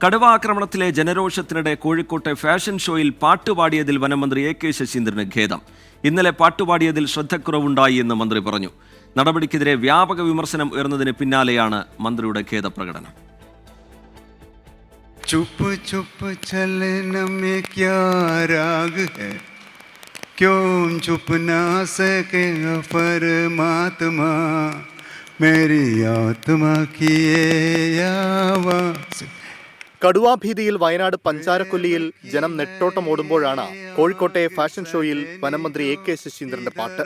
കടുവ ആക്രമണത്തിലെ ജനരോഷത്തിനിടെ കോഴിക്കോട്ടെ ഫാഷൻ ഷോയിൽ പാട്ടുപാടിയതിൽ വനമന്ത്രി എ കെ ശശീന്ദ്രന് ഖേദം. ഇന്നലെ പാട്ടുപാടിയതിൽ ശ്രദ്ധക്കുറവുണ്ടായി എന്ന് മന്ത്രി പറഞ്ഞു. നടപടിക്കെതിരെ വ്യാപക വിമർശനം ഉയർന്നതിന് പിന്നാലെയാണ് മന്ത്രിയുടെ ഖേദപ്രകടനം. चुप चुप चलन में क्या राग है, क्यों चुप ना सके परमात्मा, मेरी आत्मा की आवाज़. കടുവാഭീതിയിൽ വയനാട് പഞ്ചാരക്കൊല്ലിയിൽ ജനം നെട്ടോട്ടമോടുമ്പോഴാണ് കോഴിക്കോട്ടെ ഫാഷൻ ഷോയിൽ വനമന്ത്രി എ കെ ശശീന്ദ്രന്റെ പാട്ട്.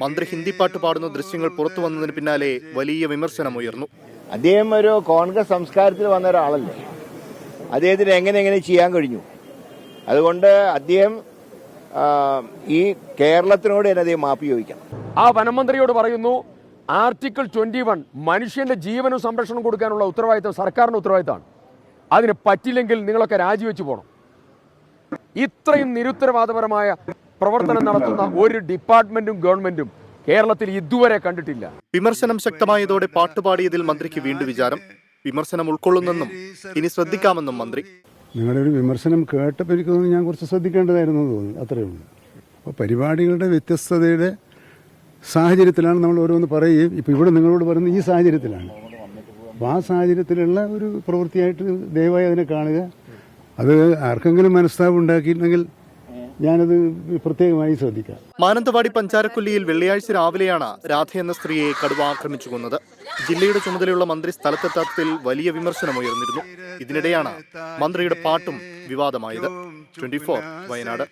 മന്ത്രി ഹിന്ദി പാട്ട് പാടുന്ന ദൃശ്യങ്ങൾ പുറത്തു വന്നതിന് പിന്നാലെ വലിയ വിമർശനമുയർന്നു. അദ്ദേഹം ഒരു കോൺഗ്രസ് സംസ്കാരത്തിൽ വന്ന ഒരാളല്ലേ, അദ്ദേഹത്തിന് എങ്ങനെ ചെയ്യാൻ കഴിഞ്ഞു? അതുകൊണ്ട് അദ്ദേഹം ഈ കേരളത്തിനോട് തന്നെ അദ്ദേഹം മാപ്പ് ചോദിക്കണം. ആ വനമന്ത്രിയോട് പറയുന്നു, ആർട്ടിക്കിൾ 21 മനുഷ്യന്റെ ജീവനും സംരക്ഷണം കൊടുക്കാനുള്ള ഉത്തരവാദിത്തം സർക്കാരിന്റെ ഉത്തരവാദിത്തമാണ്. അതിന് പറ്റില്ലെങ്കിൽ നിങ്ങളൊക്കെ രാജിവെച്ച് പോകണം. ഇത്രയും നിരുത്തരവാദപരമായ പ്രവർത്തനം നടത്തുന്ന ഒരു ഡിപ്പാർട്ട്മെന്റും ഗവൺമെന്റും കേരളത്തിൽ ഇതുവരെ കണ്ടിട്ടില്ല. വിമർശനം ശക്തമായതോടെ പാട്ടുപാടിയതിൽ മന്ത്രിക്ക് വീണ്ടും വിചാരം. വിമർശനം ഉൾക്കൊള്ളുന്നെന്നും ഇനി ശ്രദ്ധിക്കാമെന്നും മന്ത്രി. നിങ്ങളുടെ ഒരു വിമർശനം കേട്ടപ്പോൾ എനിക്ക് തോന്നുന്നു ഞാൻ കുറച്ച് ശ്രദ്ധിക്കേണ്ടതായിരുന്നു എന്ന് തോന്നി, അത്രയേ ഉള്ളൂ. അപ്പോൾ പരിപാടികളുടെ വ്യത്യസ്തതയുടെ സാഹചര്യത്തിലാണ് നമ്മൾ ഓരോന്ന് പറയുകയും ഇപ്പോൾ ഇവിടെ നിങ്ങളോട് പറയുന്നത് ഈ സാഹചര്യത്തിലാണ്. അപ്പോൾ ആ സാഹചര്യത്തിലുള്ള ഒരു പ്രവൃത്തിയായിട്ട് ദയവായി അതിനെ കാണുക. അത് ആർക്കെങ്കിലും മനസ്താപം ഉണ്ടാക്കിയിട്ടുണ്ടെങ്കിൽ ഞാനത് പ്രത്യേകമായി ശ്രദ്ധിക്കാം. മാനന്തവാടി പഞ്ചാരക്കൊല്ലിയിൽ വെള്ളിയാഴ്ച രാവിലെയാണ് രാധ എന്ന സ്ത്രീയെ കടുവ ആക്രമിച്ചു കൊന്നത്. ജില്ലയുടെ ചുമതലയുള്ള മന്ത്രി സ്ഥലത്തെത്താത്തതിൽ വലിയ വിമർശനമുയർന്നിരുന്നു. ഇതിനിടെയാണ് മന്ത്രിയുടെ പാട്ടും വിവാദമായത്. 24 വയനാട്.